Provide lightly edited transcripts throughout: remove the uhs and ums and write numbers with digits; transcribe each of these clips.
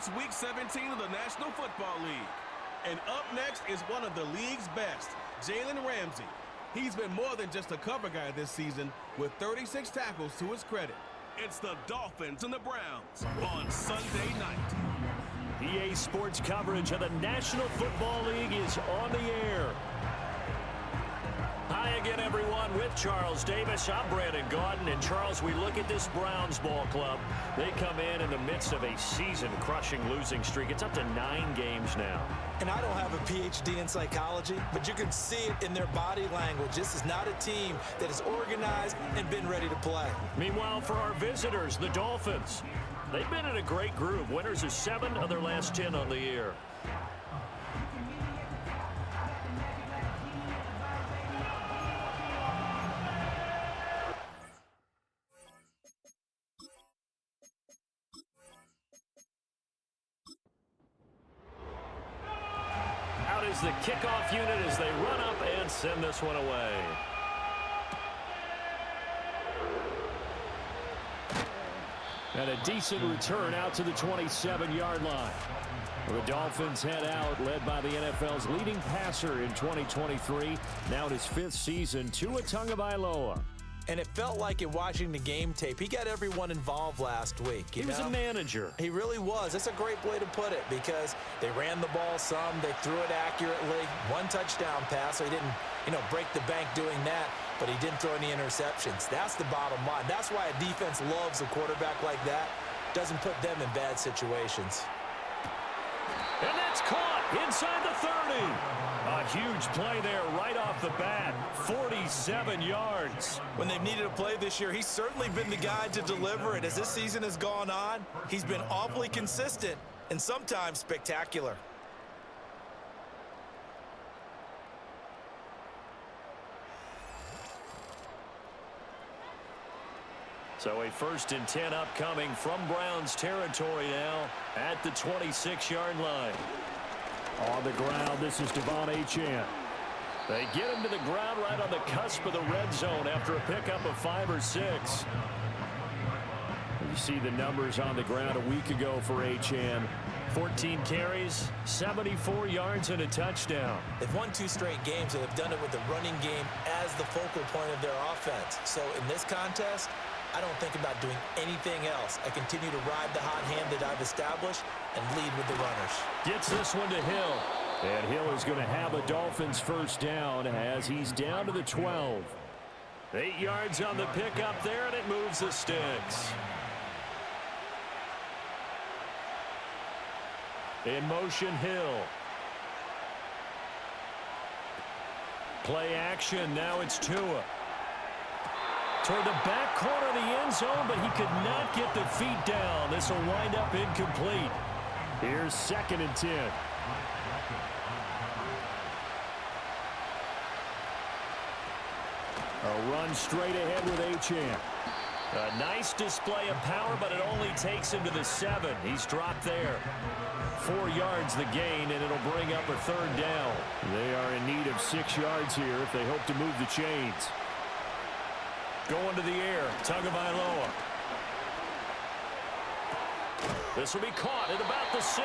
It's Week 17 of the National Football League. And up next is one of the league's best, Jalen Ramsey. He's been more than just a cover guy this season with 36 tackles to his credit. It's the Dolphins and the Browns on Sunday night. EA Sports coverage of the National Football League is on the air. Hi again, everyone. With Charles Davis, I'm Brandon Gaudin. And, Charles, we look at this Browns ball club. They come in the midst of a season-crushing losing streak. It's up to 9 games now. And I don't have a PhD in psychology, but you can see it in their body language. This is not a team that is organized and been ready to play. Meanwhile, for our visitors, the Dolphins, they've been in a great groove. Winners of 7 of their last 10 on the year. Out is the kickoff unit as they run up and send this one away. And a decent return out to the 27-yard line. The Dolphins head out, led by the NFL's leading passer in 2023. Now in his 5th season, Tua Tagovailoa. And it felt like in watching the game tape, he got everyone involved last week. He was a manager. He really was. That's a great way to put it because they ran the ball some, they threw it accurately, 1 touchdown pass, so he didn't, break the bank doing that, but he didn't throw any interceptions. That's the bottom line. That's why a defense loves a quarterback like that. Doesn't put them in bad situations. And that's caught inside the 30. A huge play there right off the bat. 47 yards. When they've needed a play this year, he's certainly been the guy to deliver it. As this season has gone on, he's been awfully consistent and sometimes spectacular. So a 1st and 10 upcoming from Browns territory now at the 26-yard line. On the ground, this is Devon Achane. They get him to the ground right on the cusp of the red zone after a pickup of 5 or 6. You see the numbers on the ground a week ago for Achane. 14 carries, 74 yards, and a touchdown. They've won 2 straight games and have done it with the running game as the focal point of their offense. So in this contest, I don't think about doing anything else. I continue to ride the hot hand that I've established and lead with the runners. Gets this one to Hill. And Hill is going to have a Dolphins first down as he's down to the 12. 8 yards on the pickup there, and it moves the sticks. In motion, Hill. Play action, now it's Tua. Toward the back corner of the end zone, but he could not get the feet down. This will wind up incomplete. Here's 2nd and 10. A run straight ahead with Achane. A nice display of power, but it only takes him to the 7. He's dropped there. 4 yards the gain, and it'll bring up a 3rd down. They are in need of 6 yards here if they hope to move the chains. Going to the air, Tagovailoa. This will be caught at about the 6.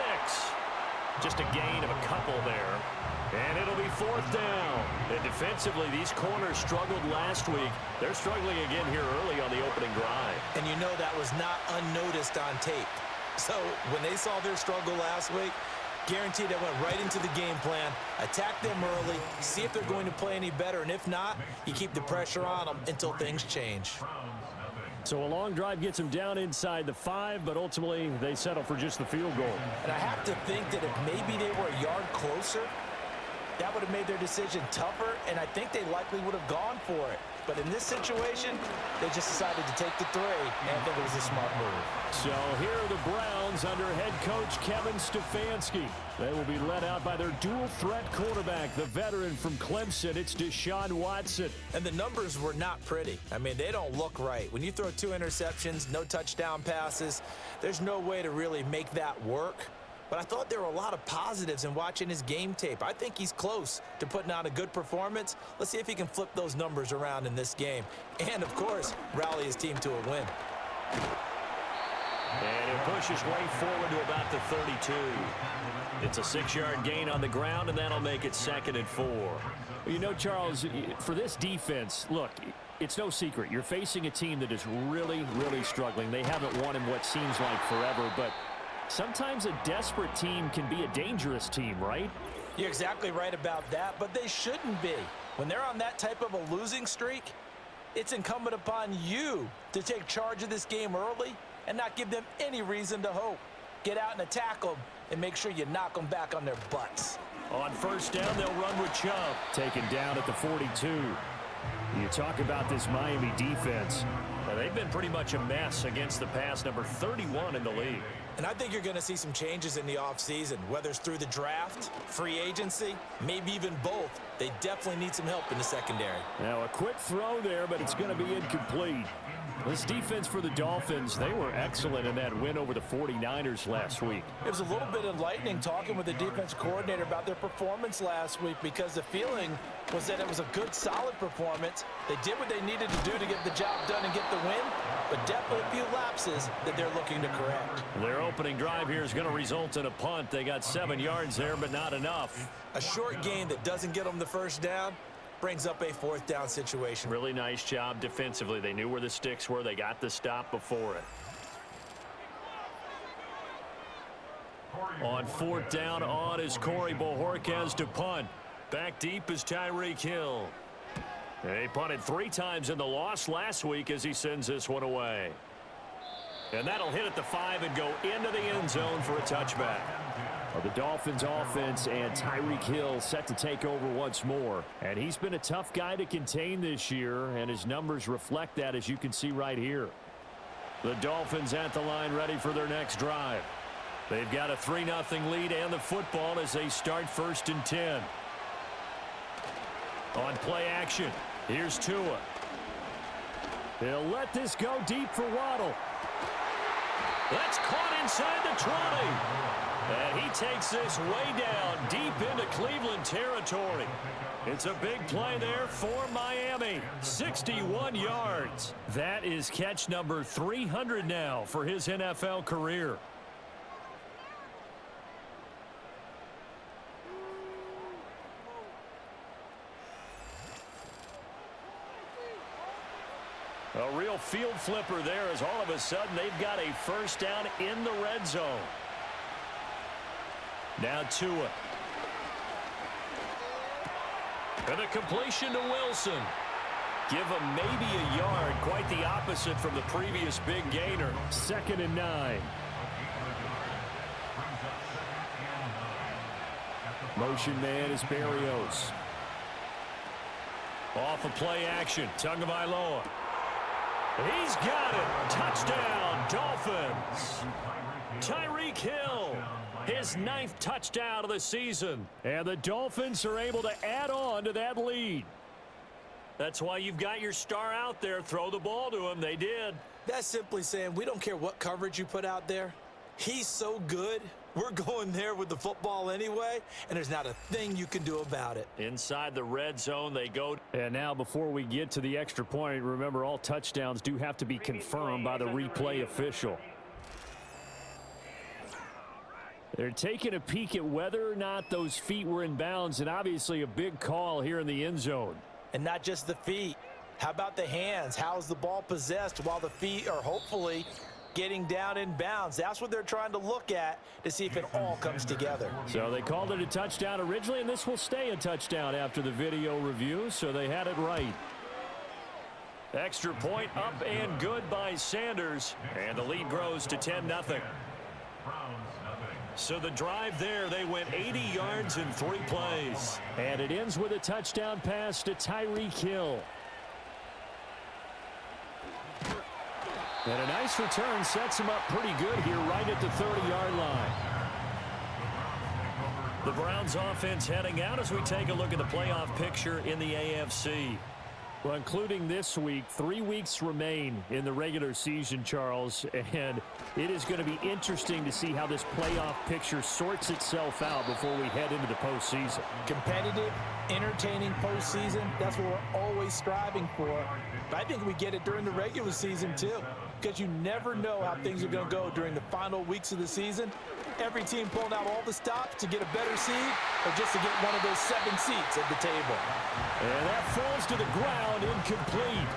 Just a gain of a couple there. And it'll be 4th down. And defensively, these corners struggled last week. They're struggling again here early on the opening drive. And you know that was not unnoticed on tape. So when they saw their struggle last week, guaranteed I went right into the game plan, attack them early, see if they're going to play any better, and if not, you keep the pressure on them until things change. So a long drive gets them down inside the 5, but ultimately they settle for just the field goal. And I have to think that if maybe they were a yard closer, that would have made their decision tougher, and I think they likely would have gone for it. But in this situation, they just decided to take the 3, and I think it was a smart move. So here are the Browns under head coach Kevin Stefanski. They will be led out by their dual-threat quarterback, the veteran from Clemson. It's Deshaun Watson. And the numbers were not pretty. I mean, they don't look right. When you throw 2 interceptions, no touchdown passes, there's no way to really make that work. But I thought there were a lot of positives in watching his game tape. I think he's close to putting on a good performance. Let's see if he can flip those numbers around in this game. And, of course, rally his team to a win. And he'll push his way forward to about the 32. It's a 6-yard gain on the ground, and that'll make it 2nd and 4. You know, Charles, for this defense, look, it's no secret. You're facing a team that is really, really struggling. They haven't won in what seems like forever, but sometimes a desperate team can be a dangerous team, right? You're exactly right about that, but they shouldn't be. When they're on that type of a losing streak, it's incumbent upon you to take charge of this game early and not give them any reason to hope. Get out and attack them and make sure you knock them back on their butts. On 1st down, they'll run with Chubb. Taken down at the 42. You talk about this Miami defense. Well, they've been pretty much a mess against the pass, number 31 in the league. And I think you're going to see some changes in the offseason, whether it's through the draft, free agency, maybe even both. They definitely need some help in the secondary. Now, a quick throw there, but it's going to be incomplete. This defense for the Dolphins, they were excellent in that win over the 49ers last week. It was a little bit enlightening talking with the defense coordinator about their performance last week because the feeling was that it was a good, solid performance. They did what they needed to do to get the job done and get the win, but definitely a few lapses that they're looking to correct. Their opening drive here is going to result in a punt. They got 7 yards there, but not enough. A short gain that doesn't get them the first down brings up a 4th down situation. Really nice job defensively. They knew where the sticks were. They got the stop before it. On 4th down, on is Corey Bojorquez to punt. Back deep is Tyreek Hill. He punted 3 times in the loss last week as he sends this one away. And that'll hit at the 5 and go into the end zone for a touchback. Well, the Dolphins offense and Tyreek Hill set to take over once more. And he's been a tough guy to contain this year, and his numbers reflect that, as you can see right here. The Dolphins at the line ready for their next drive. They've got a 3-0 lead and the football as they start 1st and 10. On play action, here's Tua. They'll let this go deep for Waddle. That's caught inside the 20. And he takes this way down deep into Cleveland territory. It's a big play there for Miami. 61 yards. That is catch number 300 now for his NFL career. A real field flipper there as all of a sudden they've got a 1st down in the red zone. Now Tua. And a completion to Wilson. Give him maybe a yard. Quite the opposite from the previous big gainer. 2nd and 9. Motion man is Berrios. Off of play action. Tagovailoa. He's got it. Touchdown, Dolphins. Tyreek Hill. His 9th touchdown of the season. And the Dolphins are able to add on to that lead. That's why you've got your star out there. Throw the ball to him. They did. That's simply saying we don't care what coverage you put out there. He's so good. We're going there with the football anyway, and there's not a thing you can do about it. Inside the red zone they go. And now before we get to the extra point, remember all touchdowns do have to be confirmed by the replay official. They're taking a peek at whether or not those feet were in bounds, and obviously a big call here in the end zone. And not just the feet. How about the hands? How's the ball possessed while the feet are hopefully getting down in bounds? That's what they're trying to look at to see if it all comes together. So they called it a touchdown originally, and this will stay a touchdown after the video review, so they had it right. Extra point up and good by Sanders, and the lead grows to 10-0. So the drive there, they went 80 yards in 3 plays. And it ends with a touchdown pass to Tyreek Hill. And a nice return sets him up pretty good here right at the 30-yard line. The Browns offense heading out as we take a look at the playoff picture in the AFC. Well, including this week, 3 weeks remain in the regular season, Charles, and it is going to be interesting to see how this playoff picture sorts itself out before we head into the postseason. Competitive, entertaining postseason, that's what we're always striving for. But I think we get it during the regular season, too. because you never know how things are going to go during the final weeks of the season. Every team pulling out all the stops to get a better seed or just to get one of those 7 seats at the table. And that falls to the ground, incomplete.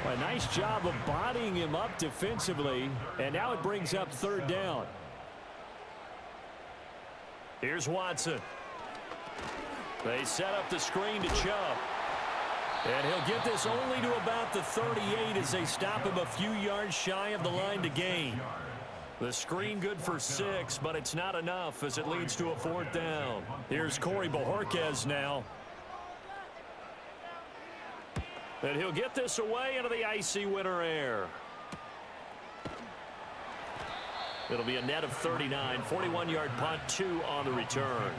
A nice job of bodying him up defensively, and now it brings up 3rd down. Here's Watson. They set up the screen to Chubb. And he'll get this only to about the 38 as they stop him a few yards shy of the line to gain. The screen good for 6, but it's not enough as it leads to a 4th down. Here's Corey Bojorquez now. And he'll get this away into the icy winter air. It'll be a net of 39, 41-yard punt, 2 on the return.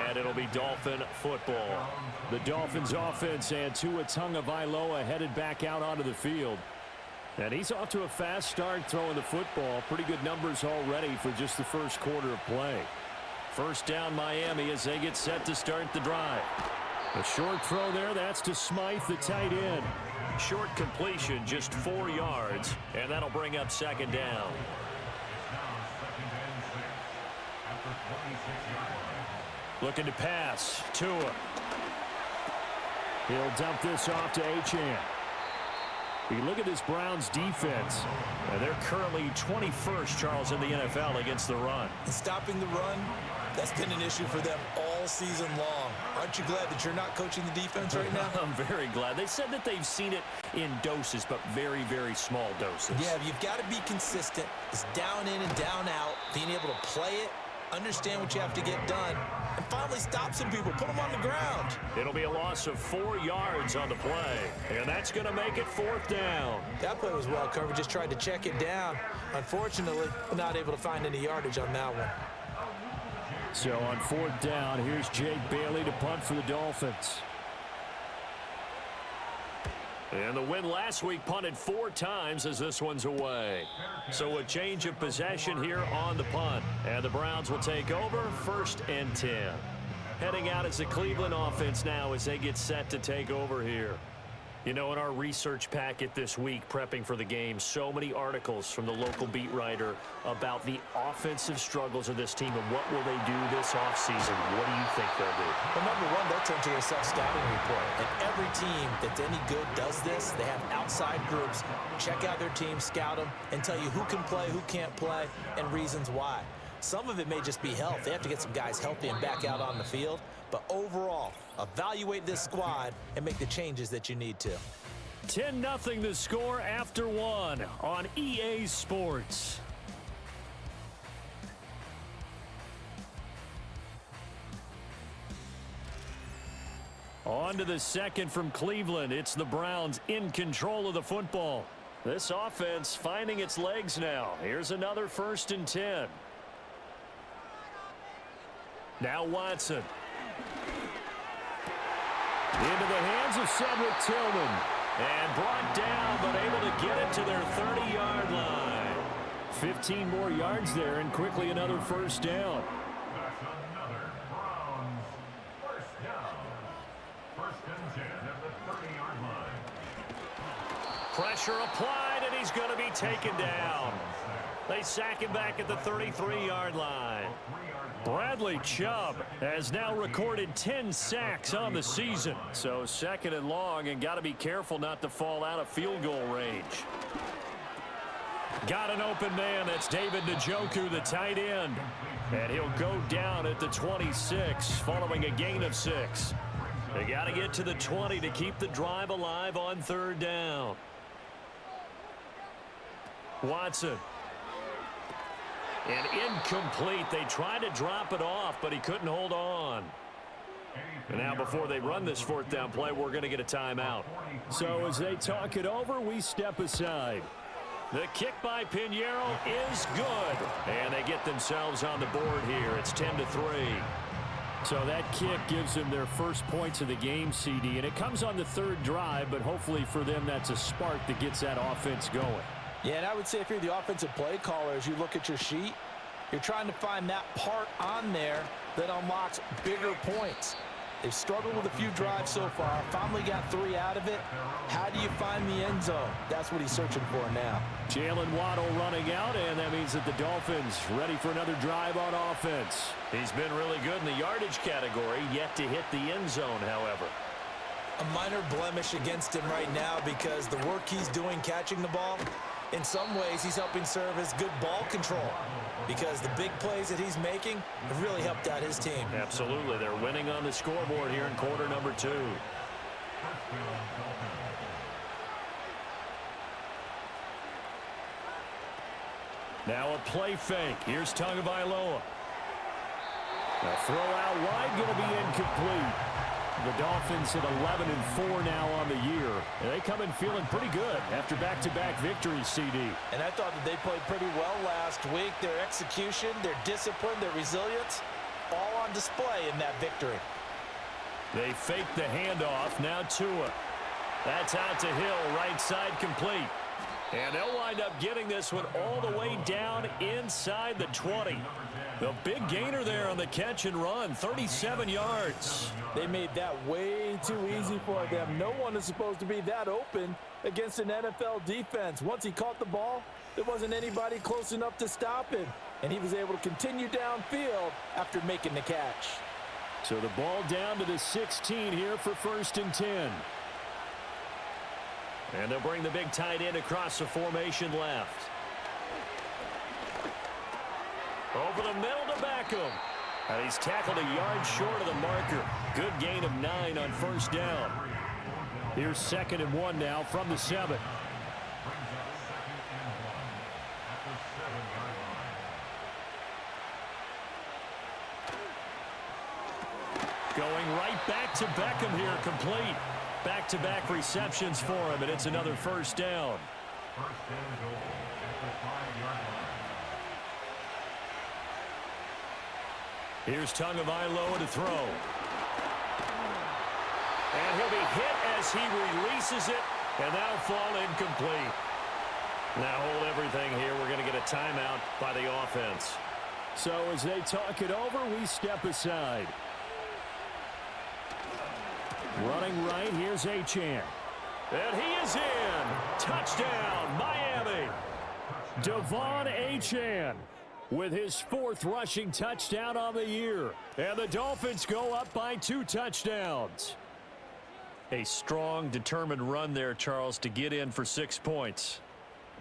And it'll be Dolphin football. The Dolphins offense and Tua Tagovailoa headed back out onto the field. And he's off to a fast start throwing the football. Pretty good numbers already for just the first quarter of play. 1st down Miami as they get set to start the drive. A short throw there, that's to Smythe, the tight end. Short completion, just 4 yards, and that'll bring up 2nd down. Looking to pass. Tua. He'll dump this off to Achane. You look at this Browns defense. And they're currently 21st, Charles, in the NFL against the run. And stopping the run, that's been an issue for them all season long. Aren't you glad that you're not coaching the defense right now? I'm very glad. They said that they've seen it in doses, but very, very small doses. Yeah, you've got to be consistent. It's down in and down out, being able to play it, understand what you have to get done, and finally stop some people, put them on the ground. It'll be a loss of 4 yards on the play, and that's going to make it 4th down. That play was well covered, just tried to check it down. Unfortunately, not able to find any yardage on that one. So on 4th down, here's Jake Bailey to punt for the Dolphins. And the win last week punted 4 times as this one's away. So a change of possession here on the punt. And the Browns will take over 1st and 10. Heading out as the Cleveland offense now as they get set to take over here. You know, in our research packet this week, prepping for the game, so many articles from the local beat writer about the offensive struggles of this team and what will they do this offseason. What do you think they'll do? Well, number one, they'll turn to their self-scouting report. And every team that's any good does this. They have outside groups. Check out their team, scout them, and tell you who can play, who can't play, and reasons why. Some of it may just be health. They have to get some guys healthy and back out on the field. But overall, evaluate this squad and make the changes that you need to. 10-0 the score after 1 on EA Sports. On to the second from Cleveland. It's the Browns in control of the football. This offense finding its legs now. Here's another 1st and 10. Now Watson. Into the hands of Cedric Tillman. And brought down, but able to get it to their 30-yard line. 15 more yards there, and quickly another 1st down. That's another Browns 1st down. 1st and 10 at the 30-yard line. Pressure applied, and he's going to be taken down. They sack him back at the 33-yard line. Bradley Chubb has now recorded 10 sacks on the season. So 2nd and long, and got to be careful not to fall out of field goal range. Got an open man. That's David Njoku, the tight end. And he'll go down at the 26 following a gain of 6. They got to get to the 20 to keep the drive alive on 3rd down. Watson. And incomplete. They tried to drop it off, but he couldn't hold on. And now before they run this 4th down play, we're going to get a timeout. So as they talk it over, we step aside. The kick by Pinheiro is good. And they get themselves on the board here. It's 10-3. So that kick gives them their first points of the game, CD. And it comes on the 3rd drive, but hopefully for them that's a spark that gets that offense going. Yeah, and I would say if you're the offensive play caller, as you look at your sheet, you're trying to find that part on there that unlocks bigger points. They've struggled with a few drives so far. Finally got 3 out of it. How do you find the end zone? That's what he's searching for now. Jalen Waddle running out, and that means that the Dolphins ready for another drive on offense. He's been really good in the yardage category, yet to hit the end zone, however. A minor blemish against him right now because the work he's doing catching the ball, in some ways he's helping serve as good ball control because the big plays that he's making have really helped out his team. Absolutely. They're winning on the scoreboard here in quarter number 2. Now a play fake. Here's Tagovailoa. A throw out wide, going to be incomplete. The Dolphins at 11-4 now on the year. And they come in feeling pretty good after back-to-back victories, CD. And I thought that they played pretty well last week. Their execution, their discipline, their resilience, all on display in that victory. They fake the handoff. Now Tua. That's out to Hill, right side complete. And they'll wind up getting this one all the way down inside the 20. The big gainer there on the catch and run, 37 yards. They made that way too easy for them. No one is supposed to be that open against an NFL defense. Once he caught the ball, there wasn't anybody close enough to stop him. And he was able to continue downfield after making the catch. So the ball down to the 16 here for 1st and 10. And they'll bring the big tight end across the formation left. Over the middle to Beckham. And he's tackled a yard short of the marker. Good gain of 9 on 1st down. Here's 2nd and 1 now from the 7. Going right back to Beckham here, complete. Back-to-back receptions for him, and it's another 1st down. Here's Tagovailoa to throw. And he'll be hit as he releases it, and that'll fall incomplete. Now hold everything here. We're going to get a timeout by the offense. So as they talk it over, we step aside. Running right, here's Achane. And he is in. Touchdown, Miami. Devon Achane with his 4th rushing touchdown on the year. And the Dolphins go up by 2 touchdowns. A strong, determined run there, Charles, to get in for 6 points.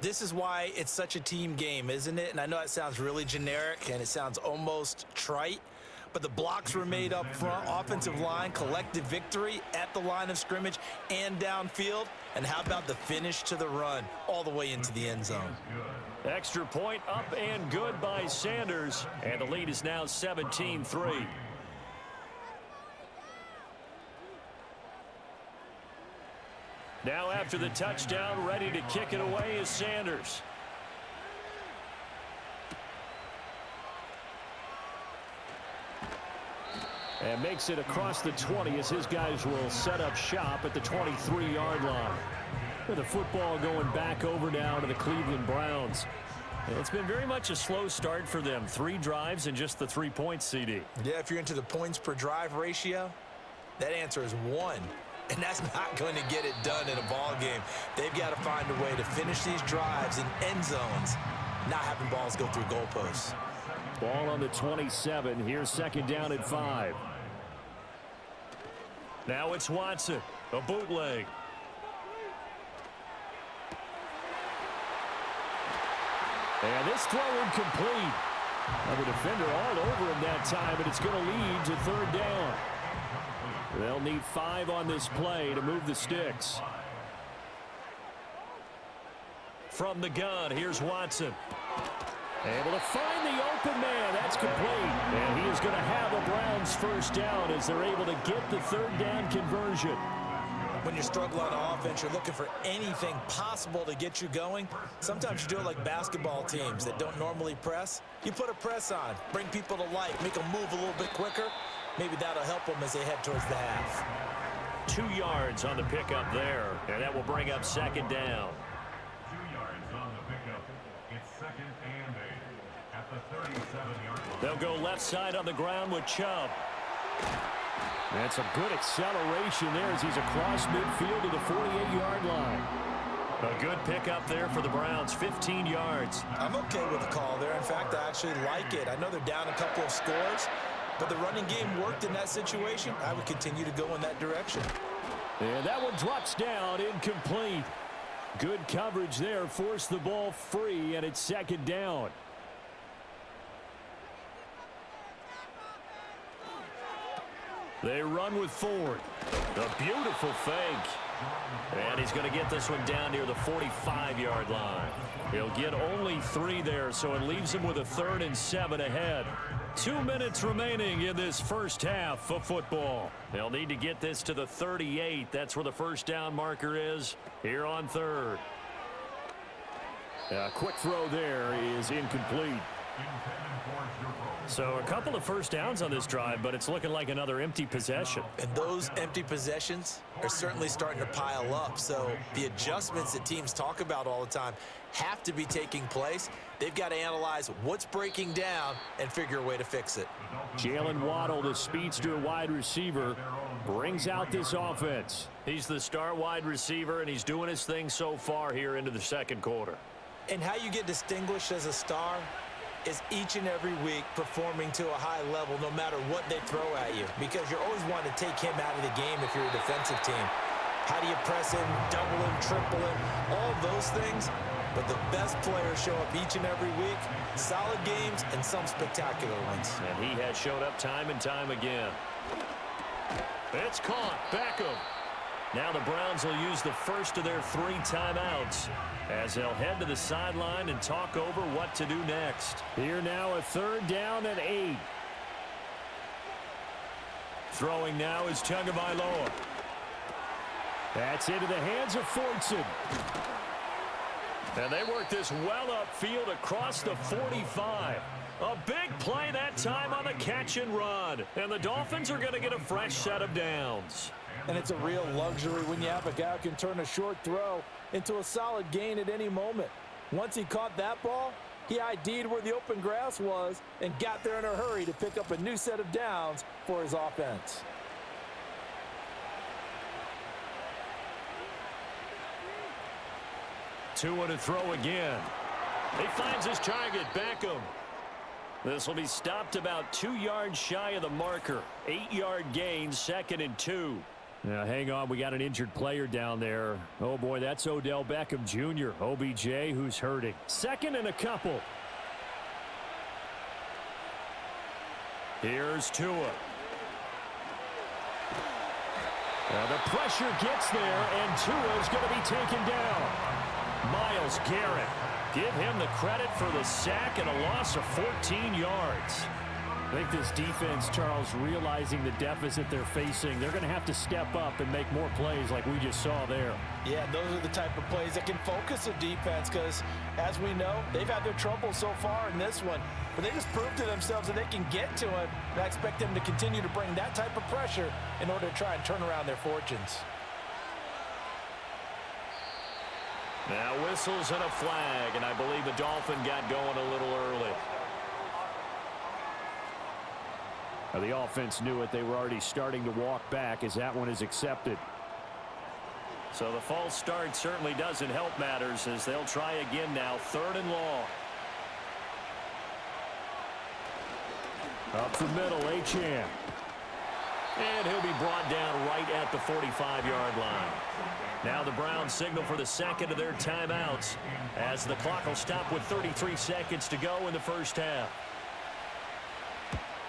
This is why it's such a team game, isn't it? And I know it sounds really generic and it sounds almost trite, but the blocks were made up front, offensive line, collective victory at the line of scrimmage and downfield. And how about the finish to the run all the way into the end zone? Extra point up and good by Sanders. And the lead is now 17-3. Now after the touchdown, ready to kick it away is Sanders. And makes it across the 20 as his guys will set up shop at the 23-yard line. With the football going back over now to the Cleveland Browns. It's been very much a slow start for them. 3 drives and just the 3 points, CD. Yeah, if you're into the points per drive ratio, that answer is 1. And that's not going to get it done in a ball game. They've got to find a way to finish these drives in end zones, not having balls go through goalposts. Ball on the 27. Here's 2nd down and 5. Now it's Watson, a bootleg. And this throw incomplete. And the defender all over him that time, but it's going to lead to 3rd down. They'll need 5 on this play to move the sticks. From the gun, here's Watson. Able to find the open man. That's complete. And he is going to have a Browns 1st down as they're able to get the 3rd down conversion. When you struggle on offense, you're looking for anything possible to get you going. Sometimes you do it like basketball teams that don't normally press. You put a press on, bring people to life, make them move a little bit quicker. Maybe that'll help them as they head towards the half. 2 yards on the pickup there, and that will bring up 2nd down. 2 yards on the pickup. It's 2nd and 8 at the 37-yard line. They'll go left side on the ground with Chubb. That's a good acceleration there as he's across midfield to the 48-yard line. A good pickup there for the Browns, 15 yards. I'm okay with the call there. In fact, I actually like it. I know they're down a couple of scores, but the running game worked in that situation. I would continue to go in that direction. And that one drops down, incomplete. Good coverage there, forced the ball free, and it's second down. They run with Ford. A beautiful fake. And he's going to get this one down near the 45-yard line. He'll get only 3 there, so it leaves him with a 3rd and 7 ahead. 2 minutes remaining in this first half of football. They'll need to get this to the 38. That's where the first down marker is here on 3rd. A quick throw there is incomplete. So a couple of first downs on this drive, but it's looking like another empty possession. And those empty possessions are certainly starting to pile up. So the adjustments that teams talk about all the time have to be taking place. They've got to analyze what's breaking down and figure a way to fix it. Jalen Waddle, the speedster wide receiver, brings out this offense. He's the star wide receiver, and he's doing his thing so far here into the second quarter. And how you get distinguished as a star is each and every week performing to a high level no matter what they throw at you, because you're always wanting to take him out of the game if you're a defensive team. How do you press him, double him, triple him, all those things? But the best players show up each and every week, solid games and some spectacular ones. And he has showed up time and time again. It's caught. Beckham. Now the Browns will use the first of their 3 timeouts as they'll head to the sideline and talk over what to do next. Here now a 3rd down and 8. Throwing now is Tagovailoa. That's into the hands of Fortson. And they work this well upfield across the 45. A big play that time on the catch and run. And the Dolphins are going to get a fresh set of downs. And it's a real luxury when you have a guy who can turn a short throw into a solid gain at any moment. Once he caught that ball, he ID'd where the open grass was and got there in a hurry to pick up a new set of downs for his offense. Tua to throw again. He finds his target, Beckham. This will be stopped about 2 yards shy of the marker. 8-yard gain, 2nd and 2. Now, hang on. We got an injured player down there. Oh, boy, that's Odell Beckham Jr., OBJ, who's hurting. 2nd and a couple. Here's Tua. Now the pressure gets there, and Tua's going to be taken down. Myles Garrett. Give him the credit for the sack and a loss of 14 yards. I think this defense, Charles, realizing the deficit they're facing, they're going to have to step up and make more plays like we just saw there. Yeah, those are the type of plays that can focus a defense because, as we know, they've had their trouble so far in this one. But they just proved to themselves that they can get to it, and I expect them to continue to bring that type of pressure in order to try and turn around their fortunes. Now whistles and a flag, and I believe the Dolphin got going a little early. Now the offense knew it. They were already starting to walk back as that one is accepted. So the false start certainly doesn't help matters as they'll try again now, 3rd and long. Up the middle, Achane. And he'll be brought down right at the 45-yard line. Now the Browns signal for the 2nd of their timeouts as the clock will stop with 33 seconds to go in the first half.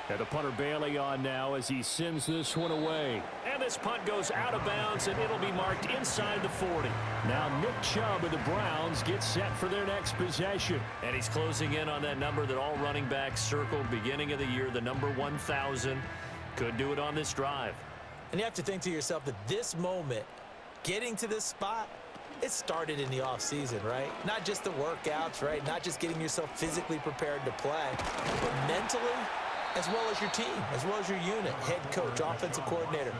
And the punter Bailey on now as he sends this one away. And this punt goes out of bounds, and it'll be marked inside the 40. Now Nick Chubb of the Browns gets set for their next possession. And he's closing in on that number that all running backs circled beginning of the year, the number 1,000. Could do it on this drive. And you have to think to yourself that this moment, getting to this spot, it started in the offseason, right? Not just the workouts, right? Not just getting yourself physically prepared to play, but mentally, as well as your team, as well as your unit, head coach, offensive coordinator.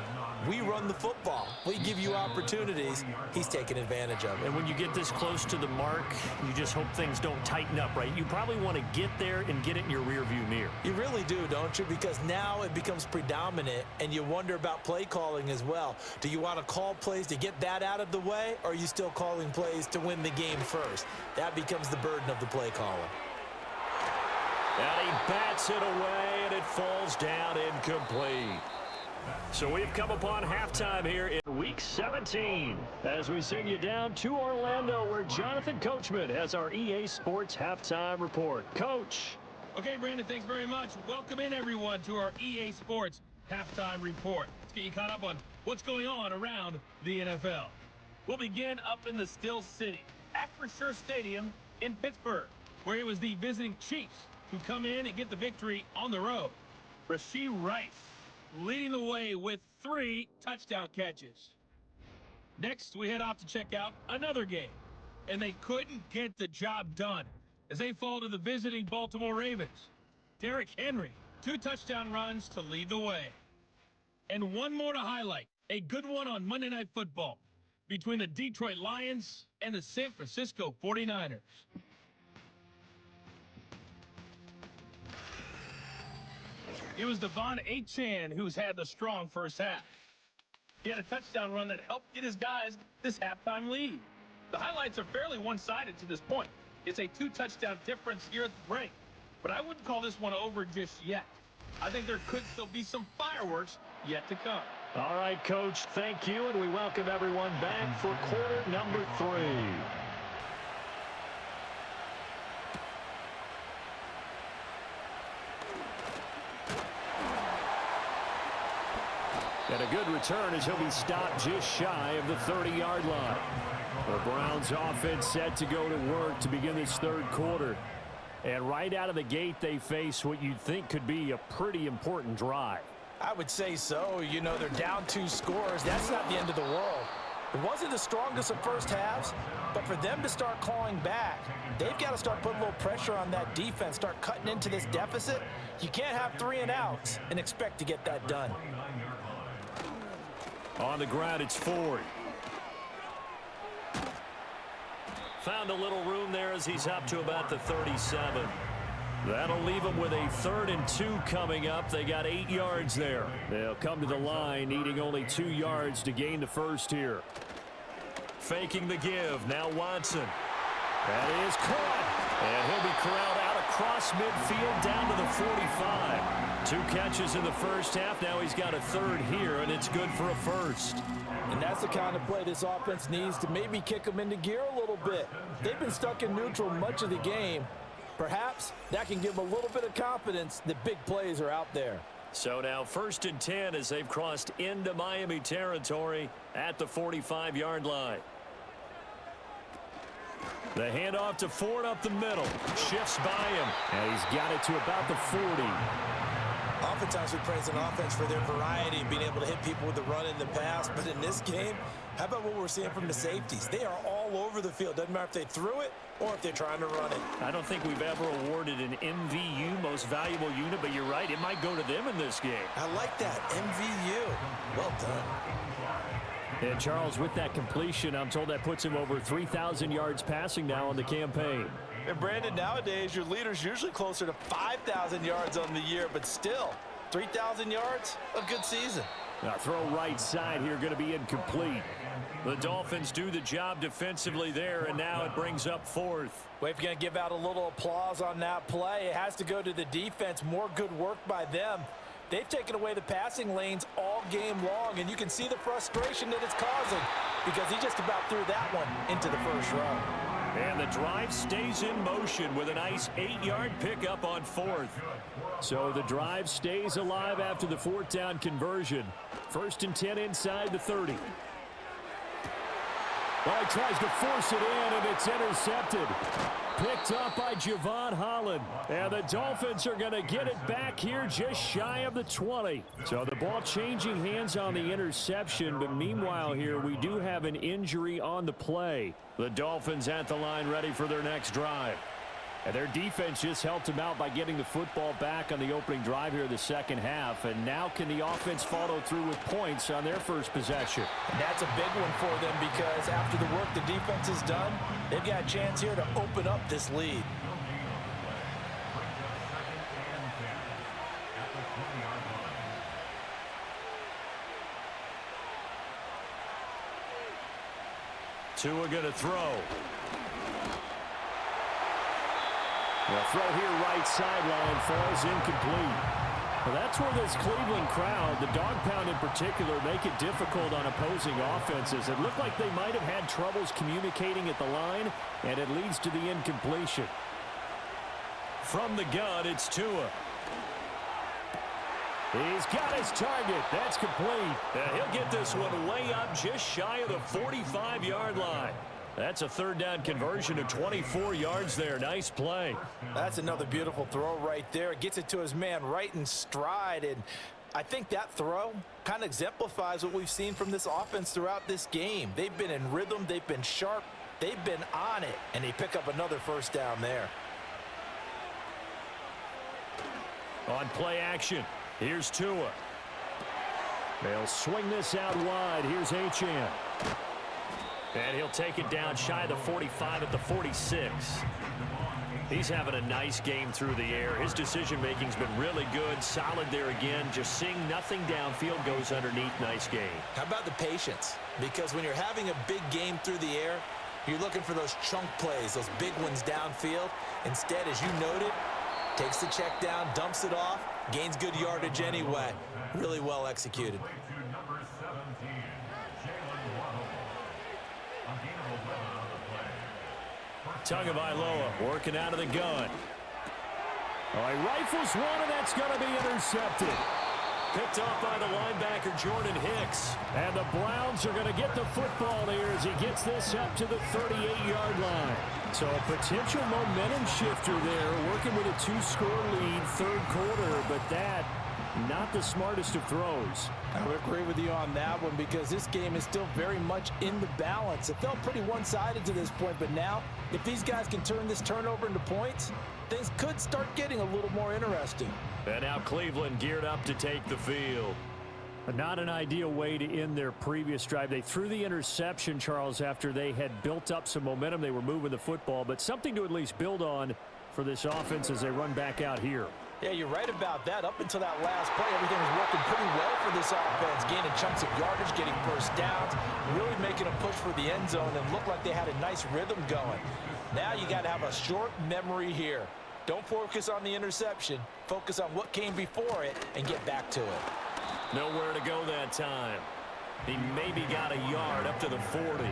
We run the football. We give you opportunities. He's taking advantage of it. And when you get this close to the mark, you just hope things don't tighten up, right? You probably want to get there and get it in your rearview mirror. You really do, don't you? Because now it becomes predominant, and you wonder about play calling as well. Do you want to call plays to get that out of the way, or are you still calling plays to win the game first? That becomes the burden of the play caller. And he bats it away, and it falls down incomplete. So we've come upon halftime here in Week 17 as we send you down to Orlando, where Jonathan Coachman has our EA Sports Halftime Report. Coach. Okay, Brandon, thanks very much. Welcome in, everyone, to our EA Sports Halftime Report. Let's get you caught up on what's going on around the NFL. We'll begin up in the Still City, Acrisure Stadium in Pittsburgh, where it was the visiting Chiefs who come in and get the victory on the road. Rashee Rice leading the way with 3 touchdown catches. Next, we head off to check out another game, and they couldn't get the job done as they fall to the visiting Baltimore Ravens. Derrick Henry, 2 touchdown runs to lead the way. And one more to highlight, a good one on Monday Night Football between the Detroit Lions and the San Francisco 49ers. It was Devon Achane who's had the strong first half. He had a touchdown run that helped get his guys this halftime lead. The highlights are fairly one-sided to this point. It's a 2-touchdown difference here at the break, but I wouldn't call this one over just yet. I think there could still be some fireworks yet to come. All right, Coach, thank you, and we welcome everyone back for quarter number 3. And a good return as he'll be stopped just shy of the 30-yard line. The Browns offense set to go to work to begin this third quarter. And right out of the gate, they face what you'd think could be a pretty important drive. I would say so. You know, they're down 2 scores. That's not the end of the world. It wasn't the strongest of first halves, but for them to start clawing back, they've got to start putting a little pressure on that defense, start cutting into this deficit. You can't have 3 and outs and expect to get that done. On the ground, it's Ford. Found a little room there as he's up to about the 37. That'll leave them with a 3rd and 2 coming up. They got 8 yards there. They'll come to the line, needing only 2 yards to gain the first here. Faking the give. Now Watson. That is caught. And he'll be corralled out across midfield down to the 45. 2 catches in the first half. Now he's got a 3rd here, and it's good for a first. And that's the kind of play this offense needs to maybe kick them into gear a little bit. They've been stuck in neutral much of the game. Perhaps that can give them a little bit of confidence that big plays are out there. So now 1st and 10 as they've crossed into Miami territory at the 45-yard line. The handoff to Ford up the middle. Shifts by him. And he's got it to about the 40. Oftentimes we praise an offense for their variety, being able to hit people with the run and the pass. But in this game, how about what we're seeing from the safeties? They are all over the field. Doesn't matter if they threw it or if they're trying to run it. I don't think we've ever awarded an MVU, most valuable unit, but you're right. It might go to them in this game. I like that. MVU. Well done. And Charles, with that completion, I'm told that puts him over 3,000 yards passing now on the campaign. And Brandon, nowadays your leader's usually closer to 5,000 yards on the year, but still, 3,000 yards, a good season. Now throw right side here, going to be incomplete. The Dolphins do the job defensively there, and now it brings up 4th. We're going to give out a little applause on that play. It has to go to the defense. More good work by them. They've taken away the passing lanes all game long, and you can see the frustration that it's causing because he just about threw that one into the first row. And the drive stays in motion with a nice 8-yard pickup on 4th. So the drive stays alive after the 4th down conversion. 1st and 10 inside the 30. Well, he tries to force it in, and it's intercepted. Picked up by Javon Holland. And the Dolphins are going to get it back here just shy of the 20. So the ball changing hands on the interception, but meanwhile here we do have an injury on the play. The Dolphins at the line ready for their next drive. And their defense just helped them out by getting the football back on the opening drive here in the second half. And now can the offense follow through with points on their first possession? And that's a big one for them because after the work the defense has done, they've got a chance here to open up this lead. Tua going to throw. The throw here right sideline falls incomplete. Well, that's where this Cleveland crowd, the dog pound in particular, make it difficult on opposing offenses. It looked like they might have had troubles communicating at the line, and it leads to the incompletion. From the gun, it's Tua. He's got his target. That's complete. And he'll get this one way up just shy of the 45-yard line. That's a third down conversion of 24 yards there. Nice play. That's another beautiful throw right there. Gets it to his man right in stride. And I think that throw kind of exemplifies what we've seen from this offense throughout this game. They've been in rhythm. They've been sharp. They've been on it. And they pick up another first down there. On play action, here's Tua. They'll swing this out wide. Here's Achane. And he'll take it down shy of the 45 at the 46. He's having a nice game through the air. His decision-making's been really good. Solid there again. Just seeing nothing downfield goes underneath. Nice game. How about the patience? Because when you're having a big game through the air, you're looking for those chunk plays, those big ones downfield. Instead, as you noted, takes the check down, dumps it off, gains good yardage anyway. Really well executed. Tagovailoa working out of the gun. All right, rifles one, and that's going to be intercepted. Picked off by the linebacker, Jordan Hicks. And the Browns are going to get the football here as he gets this up to the 38-yard line. So a potential momentum shifter there, working with a 2-score lead, third quarter, but that, not the smartest of throws. I would agree with you on that one because this game is still very much in the balance. It felt pretty one-sided to this point, but now, if these guys can turn this turnover into points, things could start getting a little more interesting. And now Cleveland geared up to take the field. Not an ideal way to end their previous drive. They threw the interception, Charles, after they had built up some momentum. They were moving the football, but something to at least build on for this offense as they run back out here. Yeah, you're right about that. Up until that last play, everything was working pretty well for this offense, gaining chunks of yardage, getting first downs, really making a push for the end zone, and looked like they had a nice rhythm going. Now you got to have a short memory here. Don't focus on the interception. Focus on what came before it and get back to it. Nowhere to go that time. He maybe got a yard up to the 40.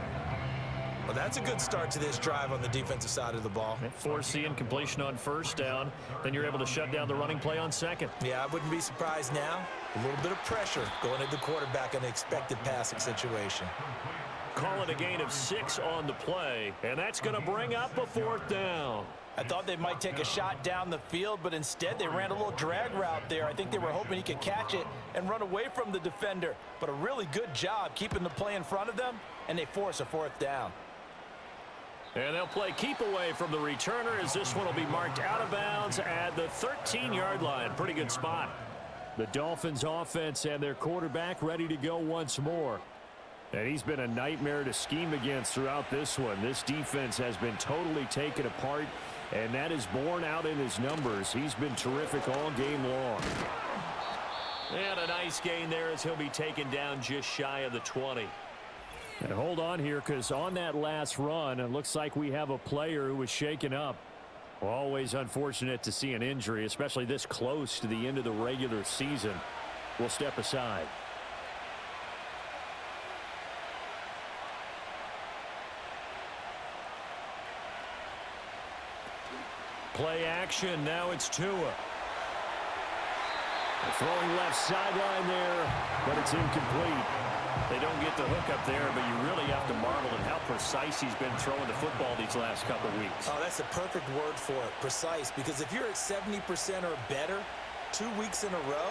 Well, that's a good start to this drive on the defensive side of the ball. Force the incompletion on first down. Then you're able to shut down the running play on second. Yeah, I wouldn't be surprised now. A little bit of pressure going at the quarterback in an expected passing situation. Call it a gain of 6 on the play, and that's going to bring up a 4th down. I thought they might take a shot down the field, but instead they ran a little drag route there. I think they were hoping he could catch it and run away from the defender. But a really good job keeping the play in front of them, and they force a 4th down. And they'll play keep away from the returner as this one will be marked out of bounds at the 13-yard line. Pretty good spot. The Dolphins offense and their quarterback ready to go once more. And he's been a nightmare to scheme against throughout this one. This defense has been totally taken apart, and that is borne out in his numbers. He's been terrific all game long. And a nice gain there as he'll be taken down just shy of the 20. And hold on here, because on that last run, it looks like we have a player who was shaken up. Always unfortunate to see an injury, especially this close to the end of the regular season. We'll step aside. Play action. Now it's Tua. Throwing left sideline there, but it's incomplete. They don't get the hook up there, but you really have to marvel at how precise he's been throwing the football these last couple weeks. Oh, that's the perfect word for it, precise, because if you're at 70% or better 2 weeks in a row,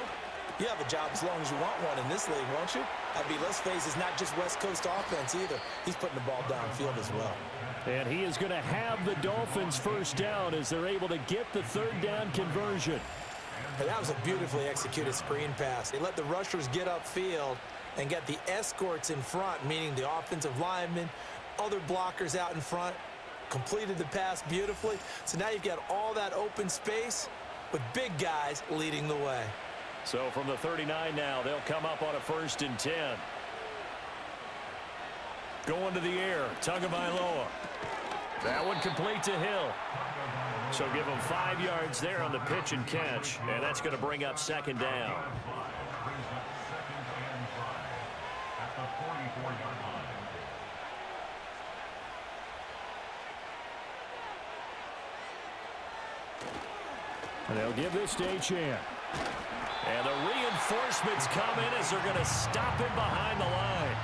you have a job as long as you want one in this league, won't you? I mean, let's face it, it's not just West Coast offense either. He's putting the ball downfield as well. And he is going to have the Dolphins first down as they're able to get the third down conversion. That was a beautifully executed screen pass. They let the rushers get upfield and get the escorts in front, meaning the offensive linemen, other blockers out in front, completed the pass beautifully. So now you've got all that open space with big guys leading the way. So from the 39 now, they'll come up on a 1st and 10. Going to the air, Tagovailoa. That one complete to Hill. So give him 5 yards there on the pitch and catch, and that's going to bring up 2nd down. And they'll give this to Achane. And the reinforcements come in as they're going to stop him behind the line.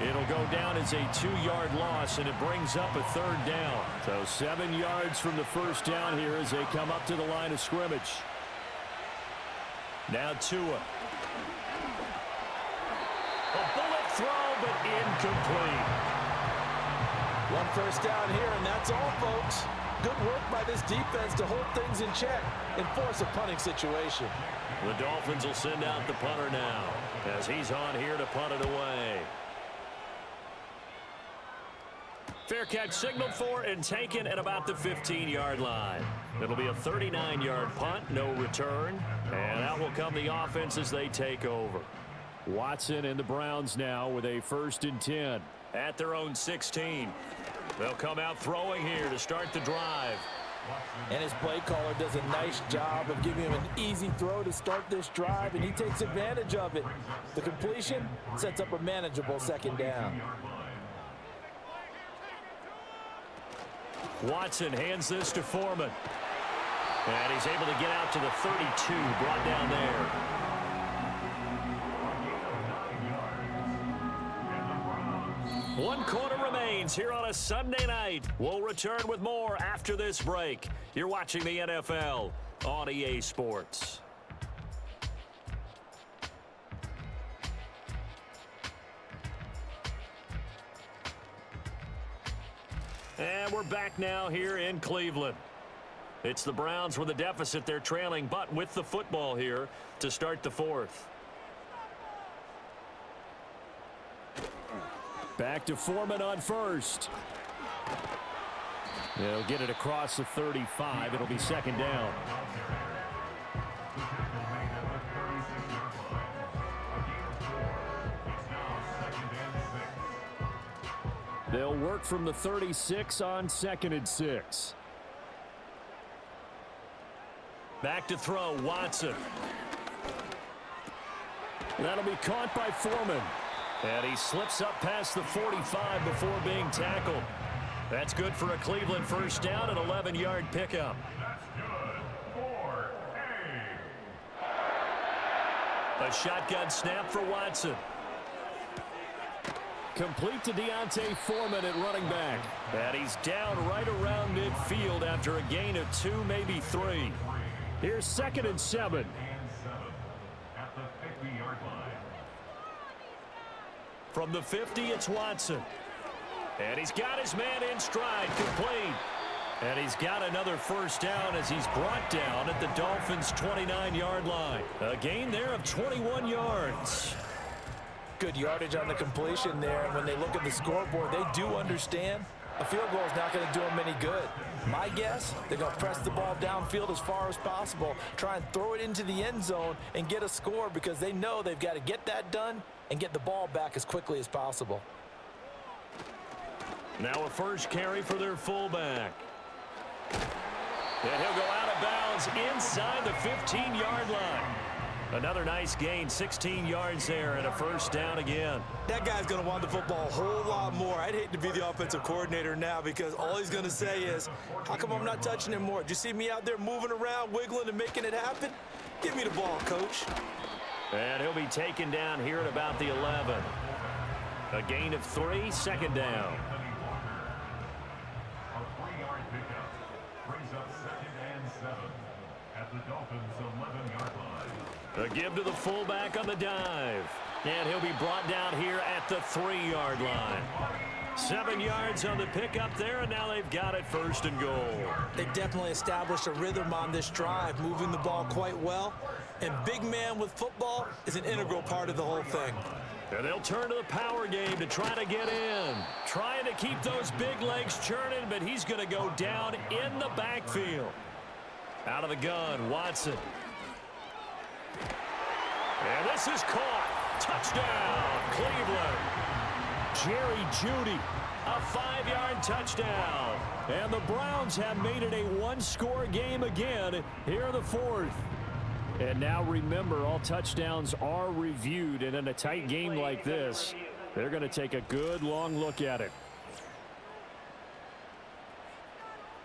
It'll go down as a 2-yard loss, and it brings up a 3rd down. So 7 yards from the first down here as they come up to the line of scrimmage. Now Tua. A bullet throw, but incomplete. 1 first down here, and that's all, folks. Good work by this defense to hold things in check and force a punting situation. The Dolphins will send out the punter now as he's on here to punt it away. Fair catch signaled for and taken at about the 15-yard line. It'll be a 39-yard punt, no return. And out will come the offense as they take over. Watson and the Browns now with a 1st and 10 at their own 16. They'll come out throwing here to start the drive. And his play caller does a nice job of giving him an easy throw to start this drive, and he takes advantage of it. The completion sets up a manageable 2nd down. Watson hands this to Foreman. And he's able to get out to the 32, brought down there. One quarter remains here on a Sunday night. We'll return with more after this break. You're watching the NFL on EA Sports. And we're back now here in Cleveland. It's the Browns with a deficit. They're trailing, but with the football here to start the 4th. Back to Foreman on 1st. They'll get it across the 35. It'll be 2nd down. They'll work from the 36 on 2nd and 6. Back to throw, Watson. That'll be caught by Foreman. And he slips up past the 45 before being tackled. That's good for a Cleveland first down, an 11-yard pickup. That's good for A shotgun snap for Watson. Complete to Deontay Foreman at running back. And he's down right around midfield after a gain of 2, maybe 3. Here's 2nd and 7. at the 50-yard line. From the 50, it's Watson. And he's got his man in stride, complete. And he's got another first down as he's brought down at the Dolphins' 29-yard line. A gain there of 21 yards. Good yardage on the completion there, and when they look at the scoreboard, they do understand a field goal is not going to do them any good. My guess, they're going to press the ball downfield as far as possible, try and throw it into the end zone and get a score because they know they've got to get that done and get the ball back as quickly as possible. Now a first carry for their fullback. And he'll go out of bounds inside the 15-yard line. Another nice gain, 16 yards there, and a first down again. That guy's going to want the football a whole lot more. I'd hate to be the offensive coordinator now because all he's going to say is, how come I'm not touching him more? Did you see me out there moving around, wiggling, and making it happen? Give me the ball, coach. And he'll be taken down here at about the 11. A gain of 3, second down. A 3-yard pickup brings up 2nd and 7 at the Dolphins' 11-yard line. A give to the fullback on the dive. And he'll be brought down here at the 3-yard line. 7 yards on the pickup there, and now they've got it 1st and goal. They definitely established a rhythm on this drive, moving the ball quite well. And big man with football is an integral part of the whole thing. And they'll turn to the power game to try to get in. Trying to keep those big legs churning, but he's going to go down in the backfield. Out of the gun, Watson. And this is caught. Touchdown, Cleveland. Jerry Jeudy, a 5-yard touchdown. And the Browns have made it a one-score game again here in the 4th. And now remember, all touchdowns are reviewed, and in a tight game like this, they're going to take a good long look at it.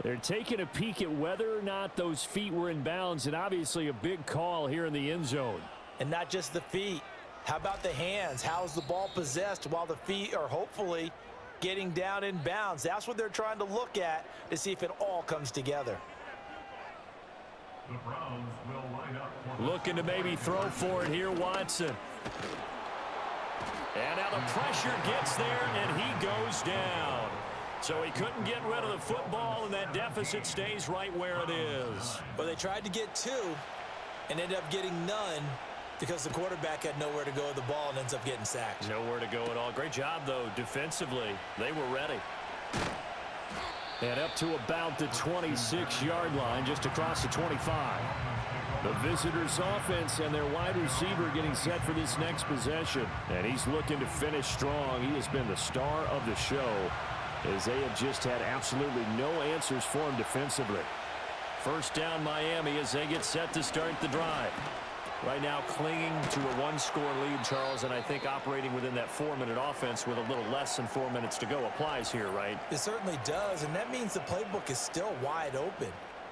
They're taking a peek at whether or not those feet were in bounds, and obviously a big call here in the end zone. And not just the feet. How about the hands? How's the ball possessed while the feet are hopefully getting down in bounds? That's what they're trying to look at to see if it all comes together. The Browns will line up for Looking to maybe throw for it here, Watson. And now the pressure gets there, and he goes down. So he couldn't get rid of the football, and that deficit stays right where it is. Well, they tried to get 2 and ended up getting none because the quarterback had nowhere to go with the ball and ends up getting sacked. Nowhere to go at all. Great job, though, defensively. They were ready. And up to about the 26-yard line, just across the 25. The visitors' offense and their wide receiver getting set for this next possession. And he's looking to finish strong. He has been the star of the show, as they have just had absolutely no answers for him defensively. 1st down, Miami, as they get set to start the drive. Right now clinging to a one-score lead, Charles, and I think operating within that 4-minute offense with a little less than 4 minutes to go applies here, right? It certainly does, and that means the playbook is still wide open.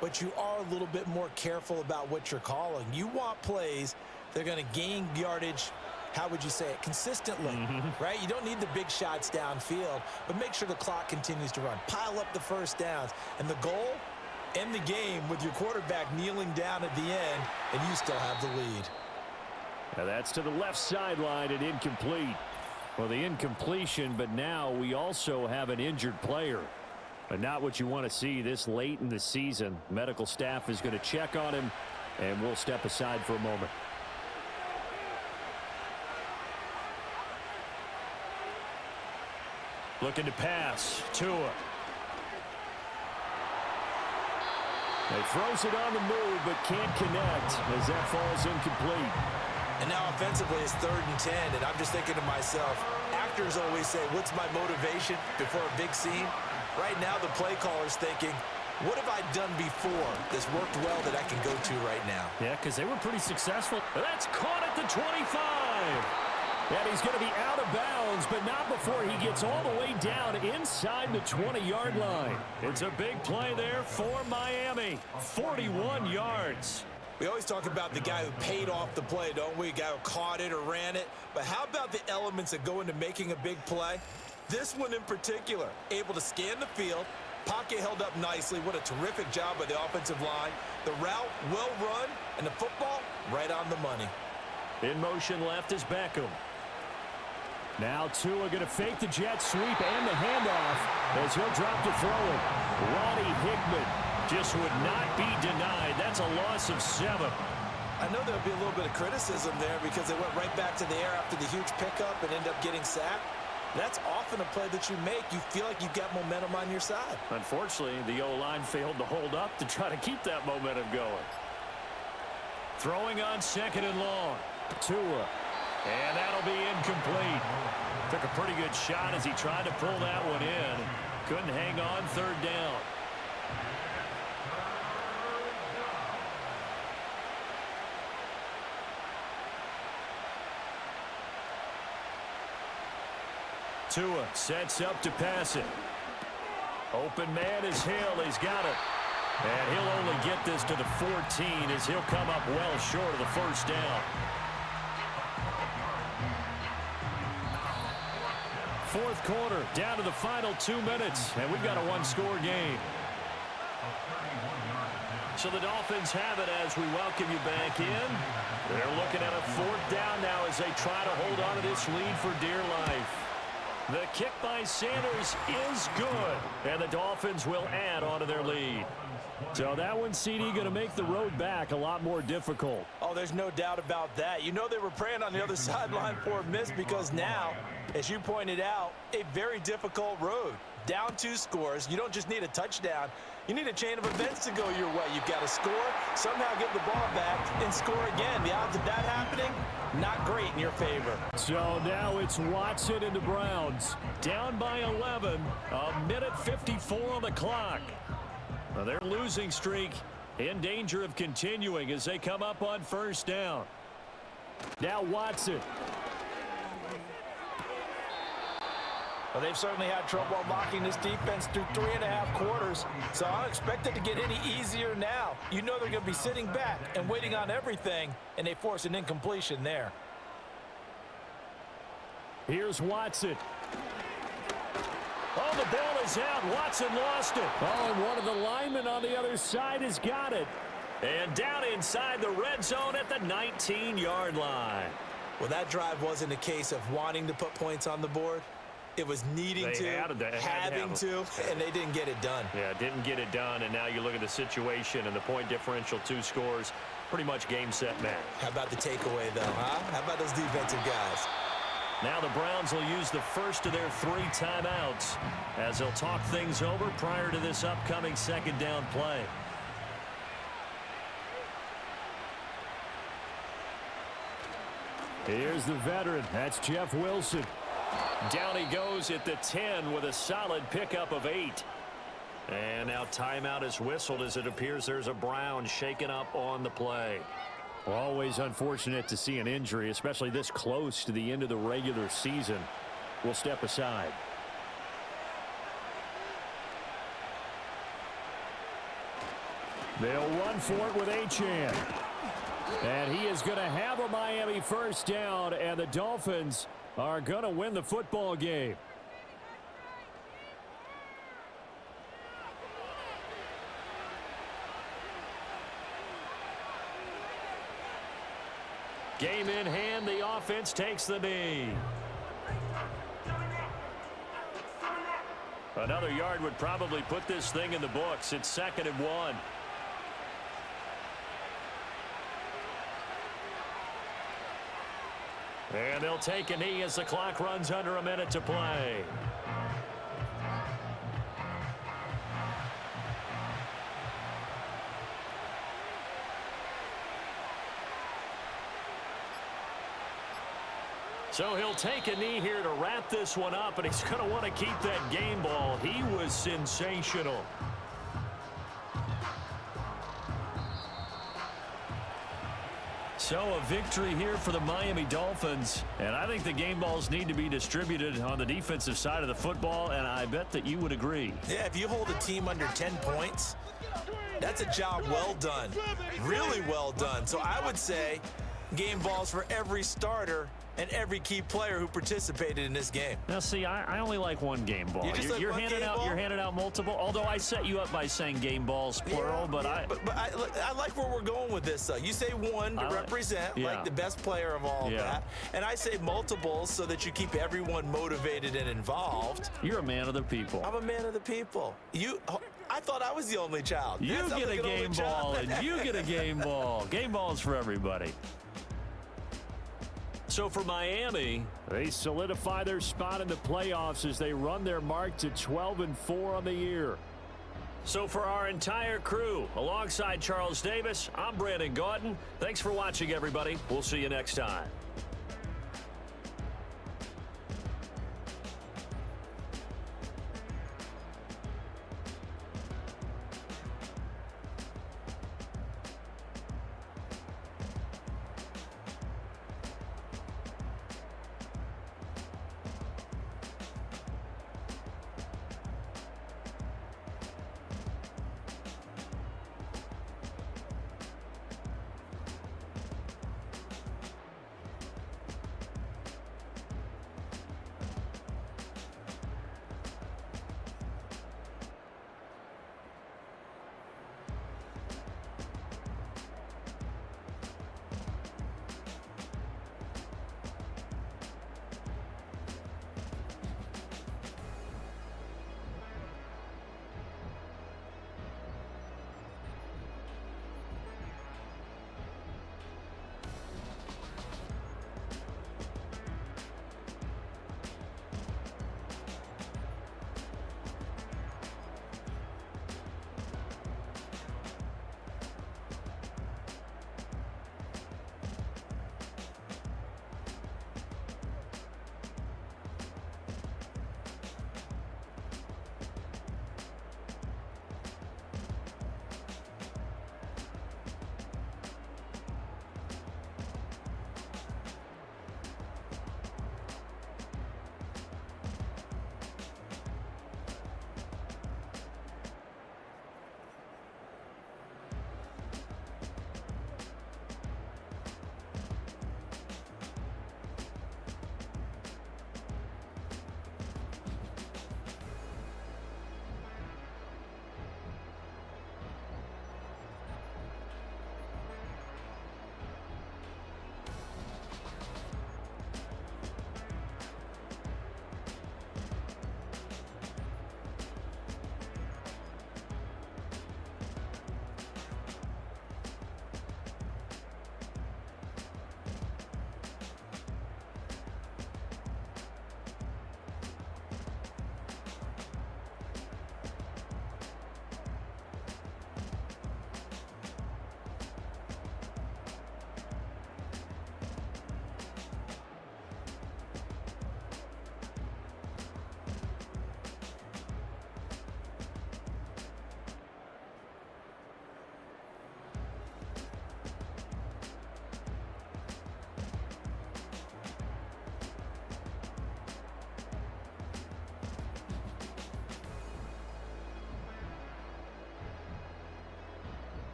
But you are a little bit more careful about what you're calling. You want plays that are going to gain yardage, how would you say it, consistently, right? You don't need the big shots downfield, but make sure the clock continues to run. Pile up the 1st downs, and the goal, end the game with your quarterback kneeling down at the end, and you still have the lead. Now that's to the left sideline and incomplete. Well, the incompletion, but now we also have an injured player. But not what you want to see this late in the season. Medical staff is going to check on him, and we'll step aside for a moment. Looking to pass. Tua. He throws it on the move, but can't connect as that falls incomplete. And now offensively it's 3rd and 10, and I'm just thinking to myself, actors always say, what's my motivation before a big scene? Right now the play caller's thinking, what have I done before that's worked well that I can go to right now? Yeah, because they were pretty successful. That's caught at the 25. And he's going to be out of bounds, but not before he gets all the way down inside the 20-yard line. It's a big play there for Miami. 41 yards. We always talk about the guy who paid off the play, don't we? A guy who caught it or ran it. But how about the elements that go into making a big play? This one in particular, able to scan the field, pocket held up nicely. What a terrific job by the offensive line. The route well run, and the football right on the money. In motion left is Beckham. Now Tua going to fake the jet sweep and the handoff as he'll drop to throw it. Ronnie Hickman just would not be denied. That's a loss of 7. I know there'll be a little bit of criticism there because they went right back to the air after the huge pickup and end up getting sacked. That's often a play that you make. You feel like you've got momentum on your side. Unfortunately, the O-line failed to hold up to try to keep that momentum going. Throwing on 2nd and long. Tua. And that'll be incomplete. Took a pretty good shot as he tried to pull that one in. Couldn't hang on 3rd down. Tua sets up to pass it. Open man is Hill. He's got it. And he'll only get this to the 14 as he'll come up well short of the 1st down. 4th quarter, down to the final 2 minutes, and we've got a one-score game. So the Dolphins have it as we welcome you back in. They're looking at a 4th down now as they try to hold on to this lead for dear life. The kick by Sanders is good, and the Dolphins will add on to their lead. So that one, CD, going to make the road back a lot more difficult. Oh, there's no doubt about that. You know they were praying on the other sideline for a miss because now, as you pointed out, a very difficult road. Down 2 scores. You don't just need a touchdown. You need a chain of events to go your way. You've got to score, somehow get the ball back, and score again. The odds of that happening, not great in your favor. So now it's Watson and the Browns. Down by 11, a minute 54 on the clock. Now their losing streak in danger of continuing as they come up on first down. Now Watson. Well, they've certainly had trouble unlocking this defense through 3.5 quarters, so I don't expect it to get any easier now. You know they're going to be sitting back and waiting on everything, and they force an incompletion there. Here's Watson. Oh, the ball is out. Watson lost it. Oh, and one of the linemen on the other side has got it. And down inside the red zone at the 19-yard line. Well, that drive wasn't a case of wanting to put points on the board. It was needing having to, and they didn't get it done. Yeah, didn't get it done, and now you look at the situation and the point differential, 2 scores, pretty much game, set, match. How about the takeaway, though, huh? How about those defensive guys? Now the Browns will use the first of their 3 timeouts as they'll talk things over prior to this upcoming second down play. Here's the veteran. That's Jeff Wilson. Down he goes at the 10 with a solid pickup of 8. And now timeout is whistled as it appears there's a Brown shaken up on the play. Always unfortunate to see an injury, especially this close to the end of the regular season. We'll step aside. They'll run for it with Achane. And he is going to have a Miami first down, and the Dolphins are going to win the football game. Game in hand, the offense takes the knee. Another yard would probably put this thing in the books. It's 2nd and 1. And they'll take a knee as the clock runs under a minute to play. So he'll take a knee here to wrap this one up, and he's going to want to keep that game ball. He was sensational. So a victory here for the Miami Dolphins. And I think the game balls need to be distributed on the defensive side of the football, and I bet that you would agree. Yeah, if you hold a team under 10 points, that's a job well done. Really well done. So I would say game balls for every starter and every key player who participated in this game. Now, see, I only like one game ball. You're handing out multiple. Although I set you up by saying game balls plural, but I like where we're going with this. Though you say one to represent, like the best player of all of that, and I say multiples so that you keep everyone motivated and involved. You're a man of the people. I'm a man of the people. I thought I was the only child. You get a game ball, and you get a game ball. Game balls for everybody. So for Miami, they solidify their spot in the playoffs as they run their mark to 12-4 on the year. So for our entire crew, alongside Charles Davis, I'm Brandon Gaudin. Thanks for watching, everybody. We'll see you next time.